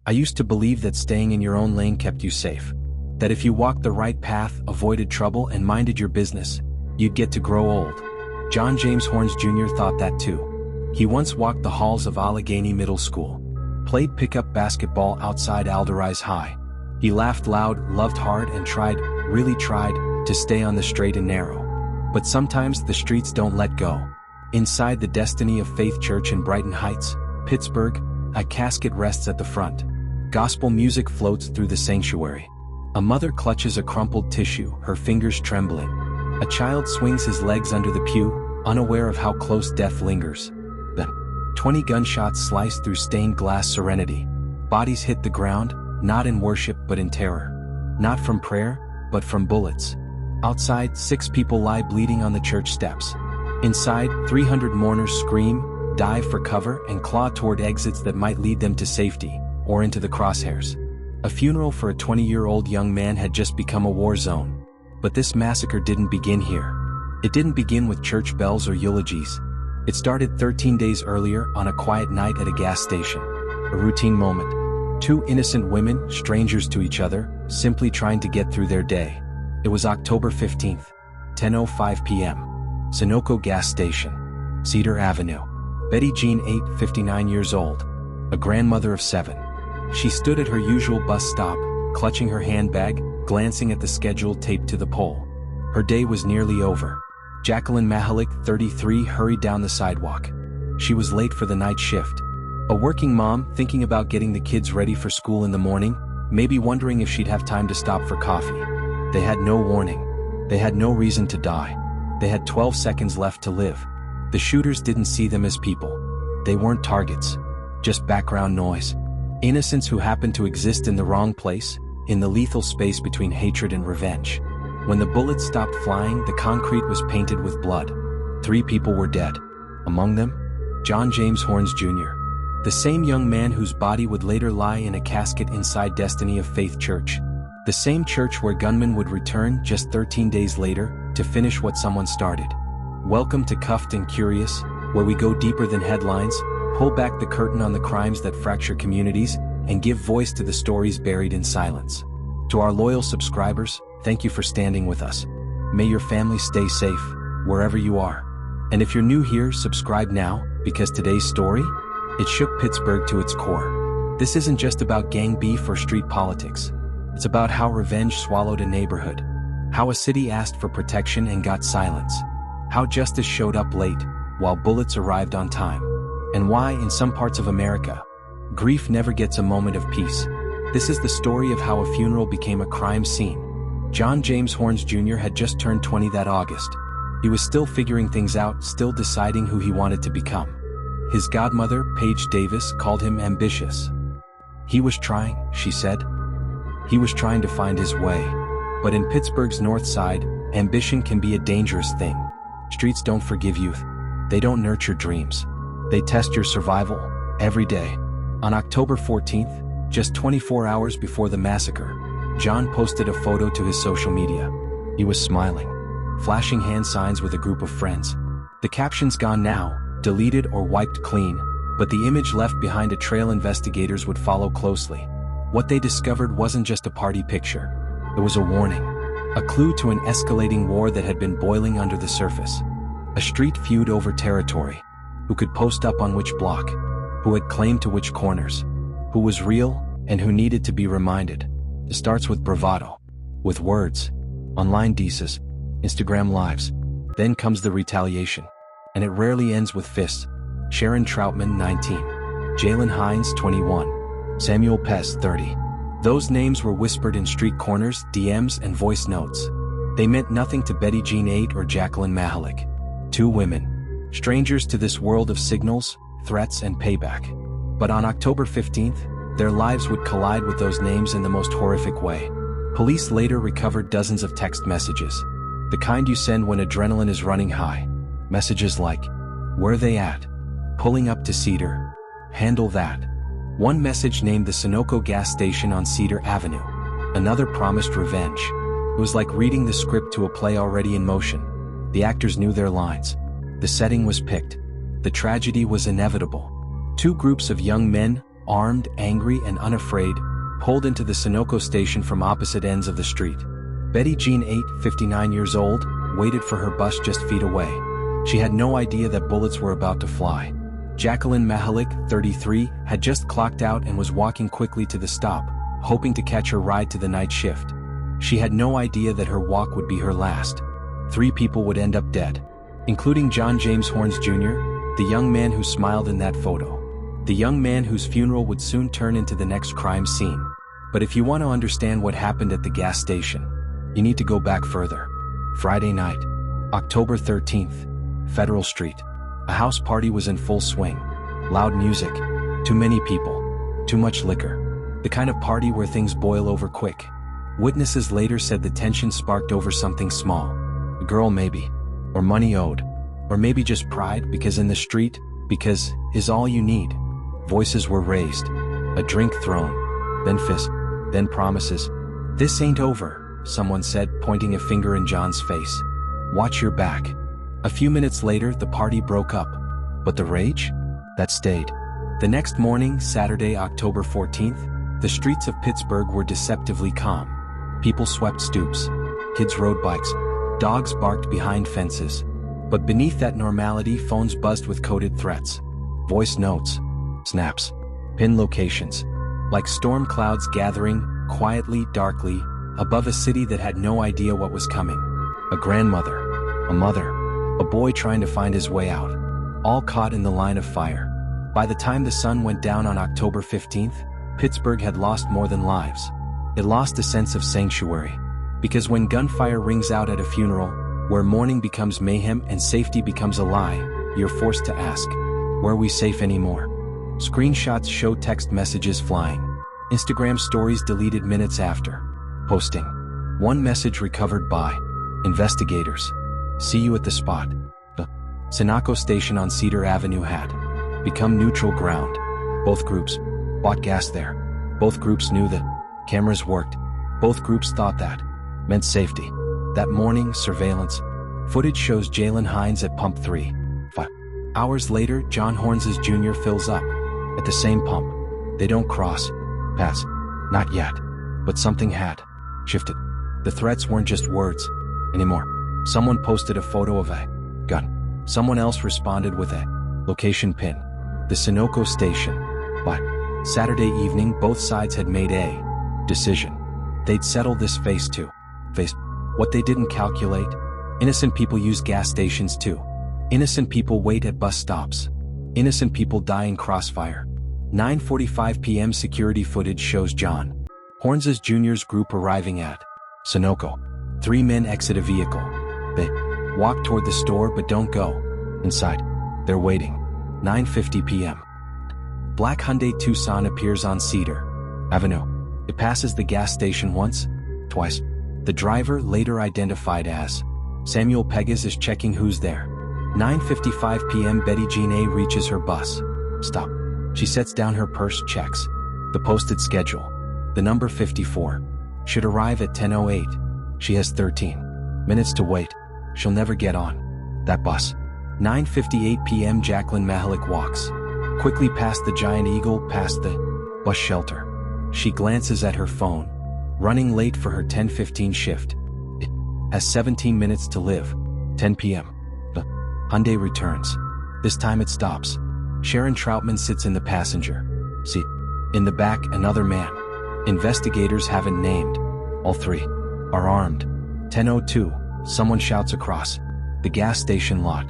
I used to believe that staying in your own lane kept you safe. That if you walked the right path, avoided trouble, and minded your business, you'd get to grow old. John James Horns Jr. thought that too. He once walked the halls of Allegheny Middle School, played pickup basketball outside Alderize High. He laughed loud, loved hard, and really tried, to stay on the straight and narrow. But sometimes the streets don't let go. Inside the Destiny of Faith Church in Brighton Heights, Pittsburgh, a casket rests at the front. Gospel music floats through the sanctuary. A mother clutches a crumpled tissue, her fingers trembling. A child swings his legs under the pew, unaware of how close death lingers. Then, 20 gunshots slice through stained glass serenity. Bodies hit the ground, not in worship but in terror. Not from prayer, but from bullets. Outside, 6 people lie bleeding on the church steps. Inside, 300 mourners scream, dive for cover, and claw toward exits that might lead them to safety, or into the crosshairs. A funeral for a 20-year-old young man had just become a war zone. But this massacre didn't begin here. It didn't begin with church bells or eulogies. It started 13 days earlier on a quiet night at a gas station. A routine moment. 2 innocent women, strangers to each other, simply trying to get through their day. It was October 15th, 10:05 p.m. Sunoco Gas Station, Cedar Avenue. Betty Jean 8, 59 years old, a grandmother of 7. She stood at her usual bus stop, clutching her handbag, glancing at the schedule taped to the pole. Her day was nearly over. Jacqueline Mahalik, 33, hurried down the sidewalk. She was late for the night shift. A working mom, thinking about getting the kids ready for school in the morning, maybe wondering if she'd have time to stop for coffee. They had no warning. They had no reason to die. They had 12 seconds left to live. The shooters didn't see them as people. They weren't targets, just background noise. Innocents who happened to exist in the wrong place, in the lethal space between hatred and revenge. When the bullets stopped flying, the concrete was painted with blood. 3 people were dead. Among them, John James Horns Jr., the same young man whose body would later lie in a casket inside Destiny of Faith Church. The same church where gunmen would return just 13 days later to finish what someone started. Welcome to Cuffed and Curious, where we go deeper than headlines, pull back the curtain on the crimes that fracture communities, and give voice to the stories buried in silence. To our loyal subscribers, thank you for standing with us. May your family stay safe, wherever you are. And if you're new here, subscribe now, because today's story, it shook Pittsburgh to its core. This isn't just about gang beef or street politics. It's about how revenge swallowed a neighborhood. How a city asked for protection and got silence. How justice showed up late, while bullets arrived on time. And why, in some parts of America, grief never gets a moment of peace. This is the story of how a funeral became a crime scene. John James Horns Jr. had just turned 20 that August. He was still figuring things out, still deciding who he wanted to become. His godmother, Paige Davis, called him ambitious. He was trying, she said. He was trying to find his way. But in Pittsburgh's North Side, ambition can be a dangerous thing. Streets don't forgive youth. They don't nurture dreams. They test your survival, every day. On October 14th, just 24 hours before the massacre, John posted a photo to his social media. He was smiling, flashing hand signs with a group of friends. The caption's gone now, deleted or wiped clean, but the image left behind a trail investigators would follow closely. What they discovered wasn't just a party picture. It was a warning, a clue to an escalating war that had been boiling under the surface. A street feud over territory. Who could post up on which block? Who had claim to which corners? Who was real and who needed to be reminded? It starts with bravado, with words, online dices, Instagram lives. Then comes the retaliation. And it rarely ends with fists. Sharon Troutman, 19. Jalen Hines, 21. Samuel Pez, 30. Those names were whispered in street corners, DMs, and voice notes. They meant nothing to Betty Jean 8 or Jacqueline Mahalik. 2 women. Strangers to this world of signals, threats, and payback. But on October 15th, their lives would collide with those names in the most horrific way. Police later recovered dozens of text messages. The kind you send when adrenaline is running high. Messages like, "Where they at? Pulling up to Cedar. Handle that." One message named the Sunoco gas station on Cedar Avenue. Another promised revenge. It was like reading the script to a play already in motion. The actors knew their lines. The setting was picked. The tragedy was inevitable. 2 groups of young men, armed, angry, and unafraid, pulled into the Sunoco station from opposite ends of the street. Betty Jean 8, 59 years old, waited for her bus just feet away. She had no idea that bullets were about to fly. Jacqueline Mahalik, 33, had just clocked out and was walking quickly to the stop, hoping to catch her ride to the night shift. She had no idea that her walk would be her last. 3 people would end up dead, including John James Horns Jr., the young man who smiled in that photo. The young man whose funeral would soon turn into the next crime scene. But if you want to understand what happened at the gas station, you need to go back further. Friday night, October 13th, Federal Street. A house party was in full swing. Loud music, too many people, too much liquor. The kind of party where things boil over quick. Witnesses later said the tension sparked over something small. A girl maybe, or money owed, or maybe just pride because in the street, because is all you need. Voices were raised, a drink thrown, then fists, then promises. This ain't over, someone said, pointing a finger in John's face. Watch your back. A few minutes later, the party broke up. But the rage? That stayed. The next morning, Saturday, October 14th, the streets of Pittsburgh were deceptively calm. People swept stoops. Kids rode bikes. Dogs barked behind fences. But beneath that normality, phones buzzed with coded threats. Voice notes. Snaps. Pin locations. Like storm clouds gathering, quietly, darkly, above a city that had no idea what was coming. A grandmother. A mother. A boy trying to find his way out. All caught in the line of fire. By the time the sun went down on October 15th, Pittsburgh had lost more than lives. It lost a sense of sanctuary. Because when gunfire rings out at a funeral, where mourning becomes mayhem and safety becomes a lie, you're forced to ask, were we safe anymore? Screenshots show text messages flying. Instagram stories deleted minutes after posting. One message recovered by investigators. See you at the spot. The Sunoco station on Cedar Avenue had become neutral ground. Both groups bought gas there. Both groups knew the cameras worked. Both groups thought that meant safety. That morning, surveillance footage shows Jalen Hines at pump 3. 5 hours later, John Horns Jr. fills up at the same pump. They don't cross paths. Not yet. But something had shifted. The threats weren't just words anymore. Someone posted a photo of a gun. Someone else responded with a location pin. The Sunoco station. By Saturday evening, both sides had made a decision. They'd settle this face to face. What they didn't calculate, innocent people use gas stations too. Innocent people wait at bus stops. Innocent people die in crossfire. 9:45 p.m. security footage shows John Horns Jr.'s group arriving at Sunoco. 3 men exit a vehicle. They walk toward the store but don't go inside. They're waiting. 9:50 p.m. Black Hyundai Tucson appears on Cedar Avenue. It passes the gas station once, twice. The driver, later identified as Samuel Pegas, is checking who's there. 9:55 p.m. Betty Jean A reaches her bus stop. She sets down her purse, checks the posted schedule. The number 54 should arrive at 10:08. She has 13 minutes to wait. She'll never get on that bus. 9:58 p.m. Jacqueline Mahalik walks quickly past the Giant Eagle, past the bus shelter. She glances at her phone. Running late for her 10:15 shift. It has 17 minutes to live. 10 p.m. The Hyundai returns. This time it stops. Sharon Troutman sits in the passenger seat. In the back, another man. Investigators haven't named. All 3 are armed. 10:02, someone shouts across the gas station lot.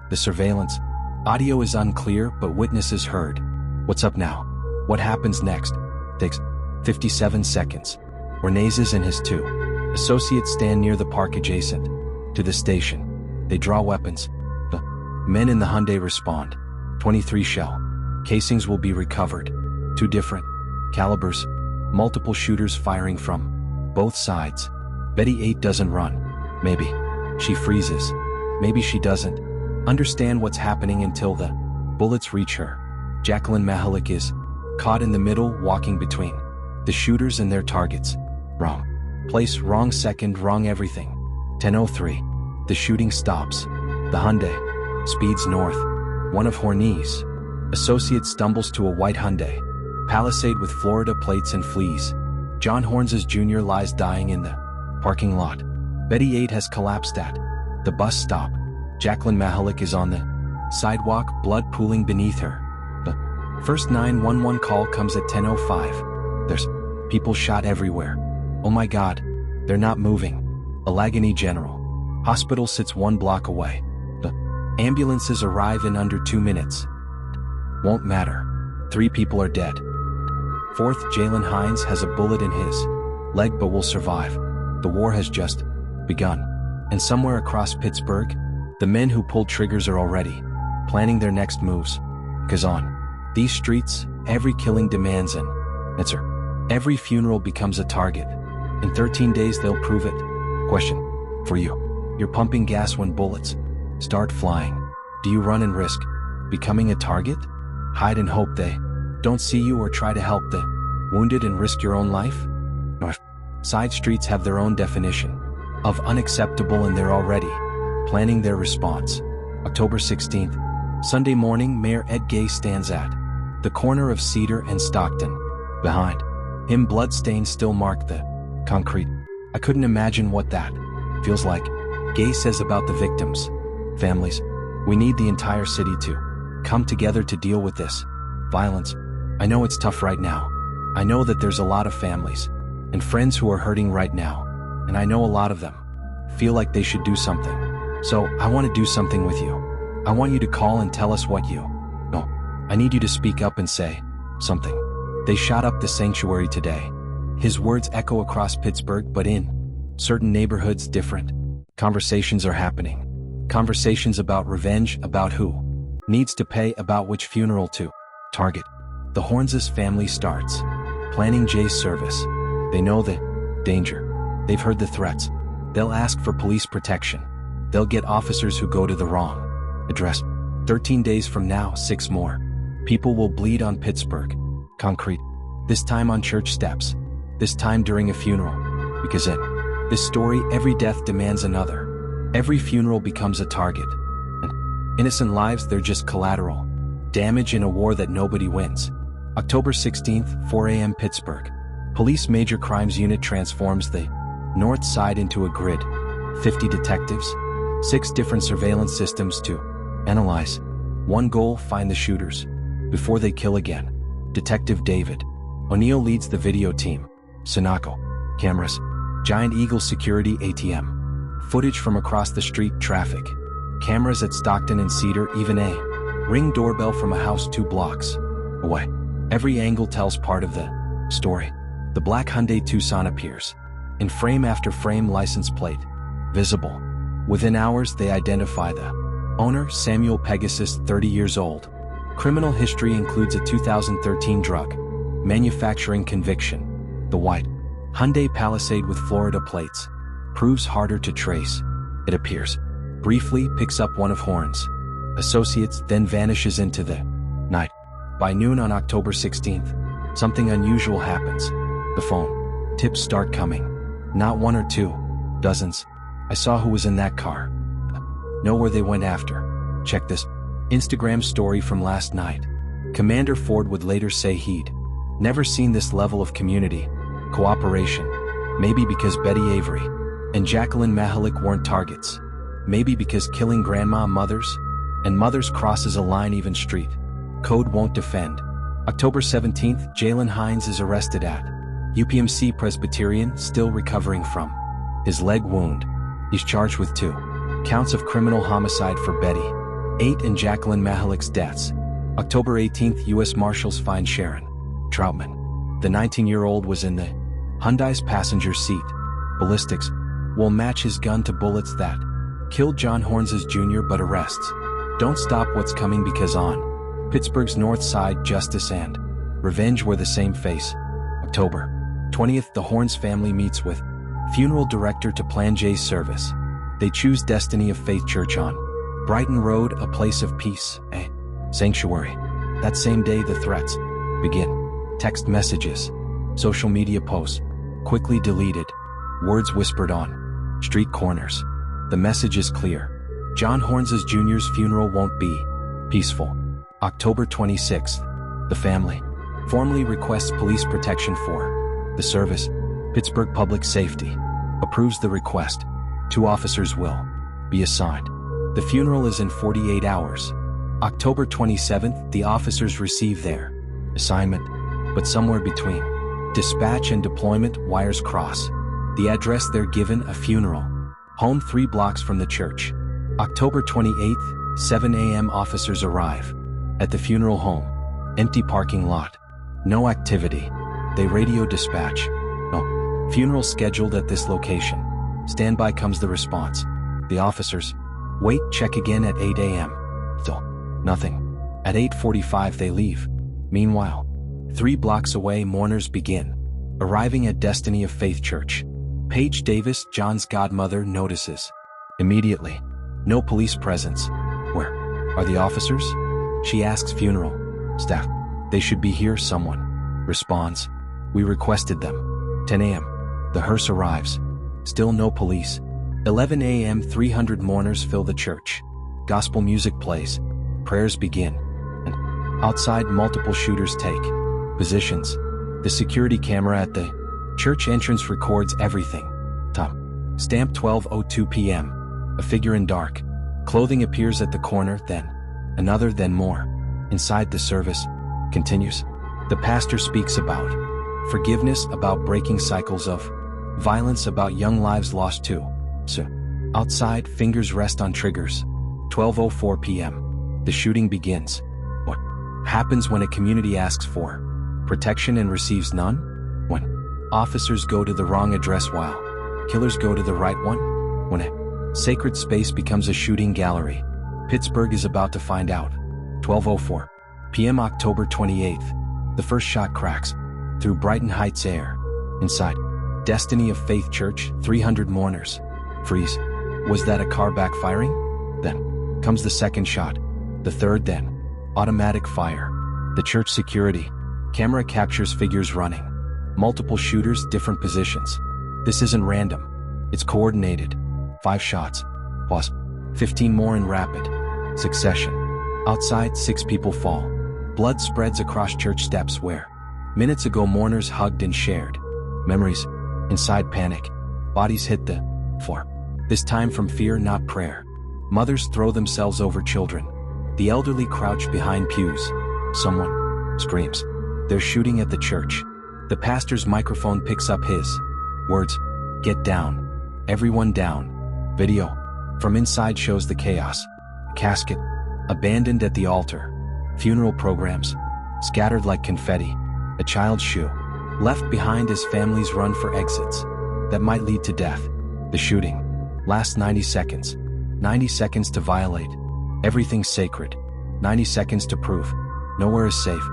The surveillance audio is unclear, but witnesses heard. What's up now? What happens next? Takes 57 seconds. Ornazes and his 2 associates stand near the park adjacent to the station. They draw weapons. The men in the Hyundai respond. 23 shell casings will be recovered. 2 different calibers. Multiple shooters firing from both sides. Betty 8 doesn't run. Maybe she freezes. Maybe she doesn't understand what's happening until the bullets reach her. Jacqueline Mahalik is caught in the middle, walking between the shooters and their targets. Wrong place, wrong second, wrong everything. 10:03. The shooting stops. The Hyundai speeds north. One of Horny's associates stumbles to a white Hyundai Palisade with Florida plates and fleas. John Horns Jr. lies dying in the parking lot. Betty 8 has collapsed at the bus stop. Jacqueline Mahalik is on the sidewalk, blood pooling beneath her. The first 911 call comes at 10:05. There's people shot everywhere. Oh my God, they're not moving. Allegheny General Hospital sits 1 block away. The ambulances arrive in under 2 minutes. Won't matter. 3 people are dead. 4th, Jalen Hines has a bullet in his leg but will survive. The war has just begun. And somewhere across Pittsburgh, the men who pulled triggers are already planning their next moves. 'Cause on these streets, every killing demands an answer. Every funeral becomes a target. In 13 days they'll prove it. Question for you. You're pumping gas when bullets start flying. Do you run and risk becoming a target? Hide and hope they don't see you, or try to help the wounded and risk your own life? North side streets have their own definition of unacceptable, and they're already planning their response. October 16th, Sunday morning, Mayor Ed Gay stands at the corner of Cedar and Stockton. Behind him, bloodstains still mark the concrete. I couldn't imagine what that feels like. Gay says about the victims' families, "We need the entire city to come together to deal with this violence. I know it's tough right now. I know that there's a lot of families and friends who are hurting right now, and I know a lot of them feel like they should do something. So I want to do something with you. I want you to call and tell us what you know. I need you to speak up and say something." They shot up the sanctuary today. His words echo across Pittsburgh, but in certain neighborhoods different conversations are happening. Conversations about revenge, about who needs to pay, about which funeral to target. The Horns' family starts planning Jay's service. They know the danger. They've heard the threats. They'll ask for police protection. They'll get officers who go to the wrong address. 13 days from now, 6 more people will bleed on Pittsburgh concrete. This time on church steps. This time during a funeral. Because in this story, every death demands another. Every funeral becomes a target. And innocent lives, they're just collateral damage in a war that nobody wins. October 16th, 4 a.m. Pittsburgh. Police Major Crimes Unit transforms the north side into a grid. 50 detectives, 6 different surveillance systems to analyze. One goal: find the shooters before they kill again. Detective David O'Neill leads the video team. Sunoco cameras, Giant Eagle security ATM footage from across the street, traffic cameras at Stockton and Cedar, even a Ring doorbell from a house 2 blocks away. Every angle tells part of the story. The black Hyundai Tucson appears in frame after frame, license plate visible. Within hours, they identify the owner, Samuel Pegasus, 30 years old. Criminal history includes a 2013 drug manufacturing conviction. The white Hyundai Palisade with Florida plates proves harder to trace. It appears briefly, picks up one of Horns' associates, then vanishes into the night. By noon on October 16th, something unusual happens. The phone tips start coming. Not 1 or 2, dozens. I saw who was in that car. Know where they went after. Check this Instagram story from last night. Commander Ford would later say he'd never seen this level of community cooperation. Maybe because Betty Avery and Jacqueline Mahalik weren't targets. Maybe because killing grandma, mothers, and mothers crosses a line even street code won't defend. October 17th, Jalen Hines is arrested at UPMC Presbyterian, still recovering from his leg wound. He's charged with 2 counts of criminal homicide for Betty 8 and Jacqueline Mahalik's deaths. October 18th, U.S. Marshals find Sharon Troutman. The 19-year-old was in the Hyundai's passenger seat. Ballistics will match his gun to bullets that killed John Horns Jr., but arrests don't stop what's coming, because on Pittsburgh's north side, justice and revenge wear the same face. October 20th, the Horns family meets with funeral director to plan Jay's service. They choose Destiny of Faith Church on Brighton Road, a place of peace, a sanctuary. That same day, the threats begin. Text messages, social media posts, quickly deleted, words whispered on street corners. The message is clear. John Horns Jr.'s funeral won't be peaceful. October 26th, the family formally requests police protection for the service. Pittsburgh Public Safety approves the request. 2 officers will be assigned. The funeral is in 48 hours. October 27th, the officers receive their assignment, but somewhere between dispatch and deployment, wires cross. The address they're given, a funeral home 3 blocks from the church. October 28th, 7 a.m. officers arrive at the funeral home. Empty parking lot. No activity. They radio dispatch. No. Funeral scheduled at this location. Standby comes the response. The officers wait, check again at 8 a.m. Still nothing. At 8:45 they leave. Meanwhile, 3 blocks away, mourners begin. Arriving at Destiny of Faith Church. Paige Davis, John's godmother, notices immediately no police presence. Where are the officers? She asks funeral staff. They should be here, someone responds. We requested them. 10 a.m. The hearse arrives. Still no police. 11 a.m. 300 mourners fill the church. Gospel music plays. Prayers begin. And outside, multiple shooters take positions. The security camera at the church entrance records everything. Time. Stamp 12:02 p.m. A figure in dark clothing appears at the corner, then another, then more. Inside, the service continues. The pastor speaks about forgiveness, about breaking cycles of violence, about young lives lost too. So, outside, fingers rest on triggers. 12:04 p.m. The shooting begins. What happens when a community asks for protection and receives none? When officers go to the wrong address while killers go to the right one? When a sacred space becomes a shooting gallery? Pittsburgh is about to find out. 12:04 p.m. October 28th. The first shot cracks through Brighton Heights air. Inside Destiny of Faith Church, 300 mourners freeze. Was that a car backfiring? Then comes the second shot. The third, then automatic fire. The church security camera captures figures running. Multiple shooters, different positions. This isn't random. It's coordinated. 5 shots. Pause. 15 more in rapid succession. Outside, 6 people fall. Blood spreads across church steps where minutes ago mourners hugged and shared memories. Inside, panic. Bodies hit the floor. This time from fear, not prayer. Mothers throw themselves over children. The elderly crouch behind pews. Someone screams. They're shooting at the church. The pastor's microphone picks up his words. Get down. Everyone down. Video from inside shows the chaos. A casket abandoned at the altar. Funeral programs scattered like confetti. A child's shoe left behind as families run for exits that might lead to death. The shooting lasts 90 seconds. 90 seconds to violate everything sacred. 90 seconds to prove nowhere is safe.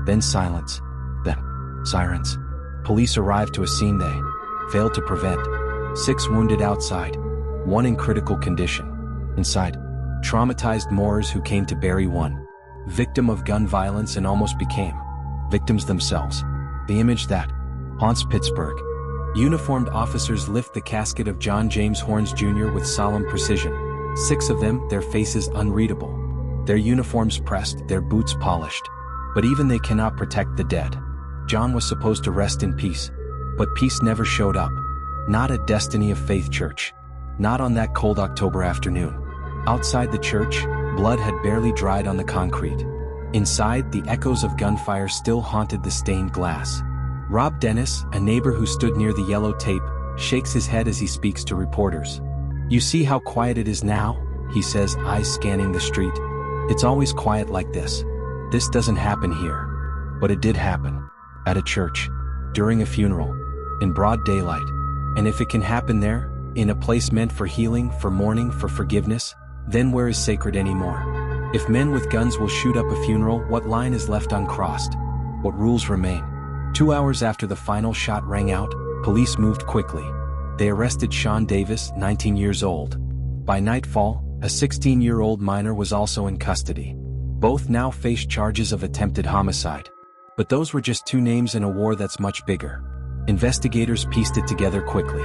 Then silence. Then sirens. Police arrive to a scene they failed to prevent. 6 wounded outside. 1 in critical condition. Inside, traumatized mourners who came to bury one victim of gun violence and almost became victims themselves. The image that haunts Pittsburgh. Uniformed officers lift the casket of John James Horns Jr. with solemn precision. 6 of them, their faces unreadable. Their uniforms pressed, their boots polished. But even they cannot protect the dead. John was supposed to rest in peace. But peace never showed up. Not at Destiny of Faith Church. Not on that cold October afternoon. Outside the church, blood had barely dried on the concrete. Inside, the echoes of gunfire still haunted the stained glass. Rob Dennis, a neighbor who stood near the yellow tape, shakes his head as he speaks to reporters. You see how quiet it is now? He says, eyes scanning the street. It's always quiet like this. This doesn't happen here. But it did happen. At a church. During a funeral. In broad daylight. And if it can happen there, in a place meant for healing, for mourning, for forgiveness, then where is sacred anymore? If men with guns will shoot up a funeral, what line is left uncrossed? What rules remain? 2 hours after the final shot rang out, police moved quickly. They arrested Sean Davis, 19 years old. By nightfall, a 16-year-old minor was also in custody. Both now faced charges of attempted homicide. But those were just 2 names in a war that's much bigger. Investigators pieced it together quickly.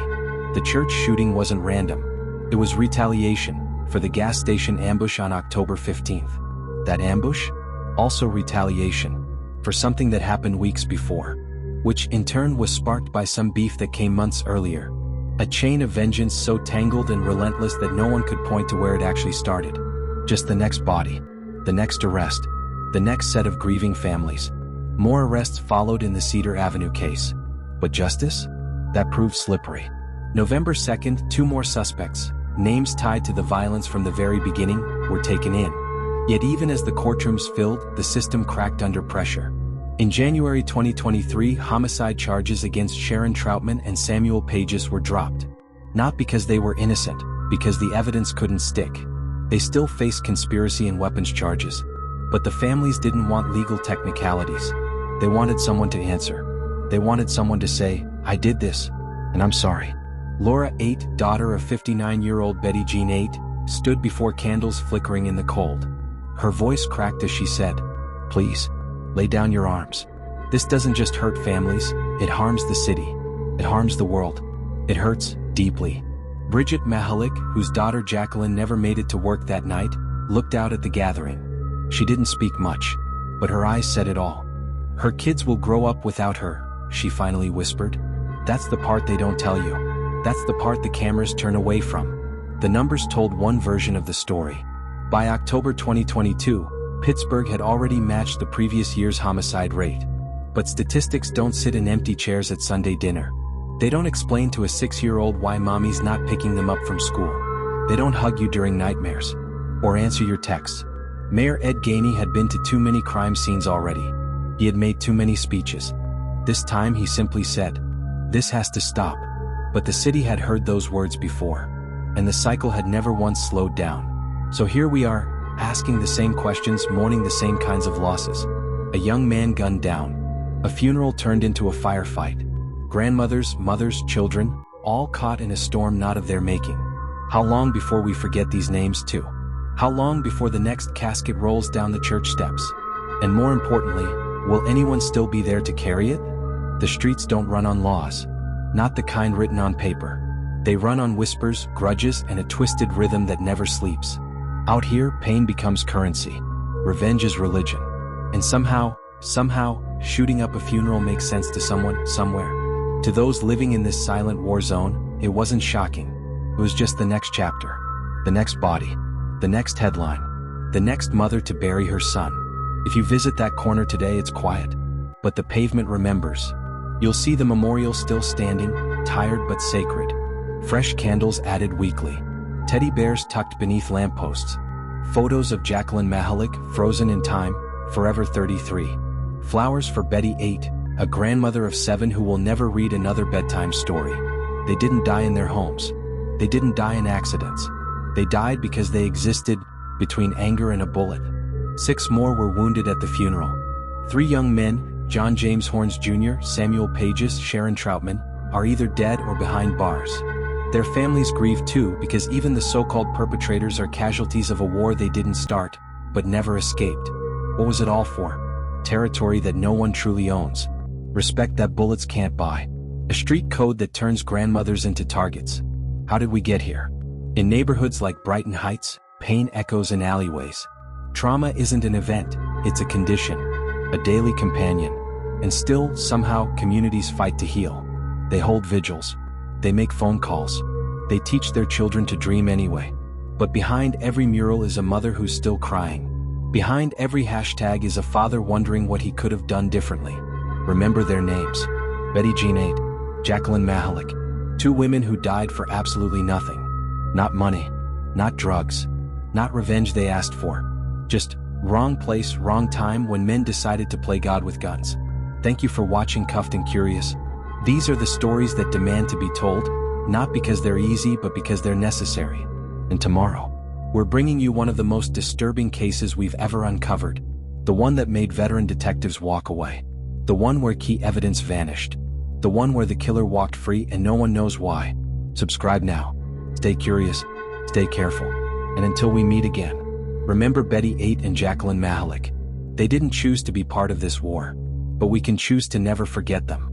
The church shooting wasn't random. It was retaliation for the gas station ambush on October 15th. That ambush? Also retaliation for something that happened weeks before, which in turn was sparked by some beef that came months earlier. A chain of vengeance so tangled and relentless that no one could point to where it actually started. Just the next body, the next arrest, the next set of grieving families. More arrests followed in the Cedar Avenue case. But justice? That proved slippery. November 2nd, 2 more suspects, names tied to the violence from the very beginning, were taken in. Yet even as the courtrooms filled, the system cracked under pressure. In January 2023, homicide charges against Sharon Troutman and Samuel Pages were dropped. Not because they were innocent, because the evidence couldn't stick. They still faced conspiracy and weapons charges. But the families didn't want legal technicalities. They wanted someone to answer. They wanted someone to say, "I did this, and I'm sorry." Laura 8, daughter of 59-year-old Betty Jean 8, stood before candles flickering in the cold. Her voice cracked as she said, "Please, lay down your arms. This doesn't just hurt families, it harms the city. It harms the world. It hurts deeply." Bridget Mahalik, whose daughter Jacqueline never made it to work that night, looked out at the gathering. She didn't speak much, but her eyes said it all. "Her kids will grow up without her," she finally whispered. "That's the part they don't tell you. That's the part the cameras turn away from." The numbers told one version of the story. By October 2022, Pittsburgh had already matched the previous year's homicide rate. But statistics don't sit in empty chairs at Sunday dinner. They don't explain to a 6-year-old why mommy's not picking them up from school. They don't hug you during nightmares. Or answer your texts. Mayor Ed Gainey had been to too many crime scenes already. He had made too many speeches. This time he simply said, "This has to stop." But the city had heard those words before. And the cycle had never once slowed down. So here we are, asking the same questions, mourning the same kinds of losses. A young man gunned down. A funeral turned into a firefight. Grandmothers, mothers, children, all caught in a storm not of their making. How long before we forget these names too? How long before the next casket rolls down the church steps? And more importantly, will anyone still be there to carry it? The streets don't run on laws. Not the kind written on paper. They run on whispers, grudges, and a twisted rhythm that never sleeps. Out here, pain becomes currency. Revenge is religion. And somehow, shooting up a funeral makes sense to someone, somewhere. To those living in this silent war zone, it wasn't shocking. It was just the next chapter. The next body. The next headline. The next mother to bury her son. If you visit that corner today, it's quiet. But the pavement remembers. You'll see the memorial still standing, tired but sacred. Fresh candles added weekly. Teddy bears tucked beneath lampposts. Photos of Jacqueline Mahalik, frozen in time, forever 33. Flowers for Betty 8, a grandmother of 7 who will never read another bedtime story. They didn't die in their homes. They didn't die in accidents. They died because they existed between anger and a bullet. 6 more were wounded at the funeral. 3 young men, John James Horns Jr., Samuel Pages, Sharon Troutman, are either dead or behind bars. Their families grieve too because even the so-called perpetrators are casualties of a war they didn't start, but never escaped. What was it all for? Territory that no one truly owns. Respect that bullets can't buy. A street code that turns grandmothers into targets. How did we get here? In neighborhoods like Brighton Heights, pain echoes in alleyways. Trauma isn't an event, it's a condition, a daily companion. And still, somehow, communities fight to heal. They hold vigils. They make phone calls. They teach their children to dream anyway. But behind every mural is a mother who's still crying. Behind every hashtag is a father wondering what he could have done differently. Remember their names. Betty Jean 8, Jacqueline Mahalik. 2 women who died for absolutely nothing. Not money. Not drugs. Not revenge they asked for. Just wrong place, wrong time when men decided to play God with guns. Thank you for watching Cuffed and Curious. These are the stories that demand to be told, not because they're easy but because they're necessary. And tomorrow, we're bringing you one of the most disturbing cases we've ever uncovered. The one that made veteran detectives walk away. The one where key evidence vanished. The one where the killer walked free and no one knows why. Subscribe now. Stay curious, stay careful. And until we meet again, remember Betty 8 and Jacqueline Mahalik. They didn't choose to be part of this war, but we can choose to never forget them.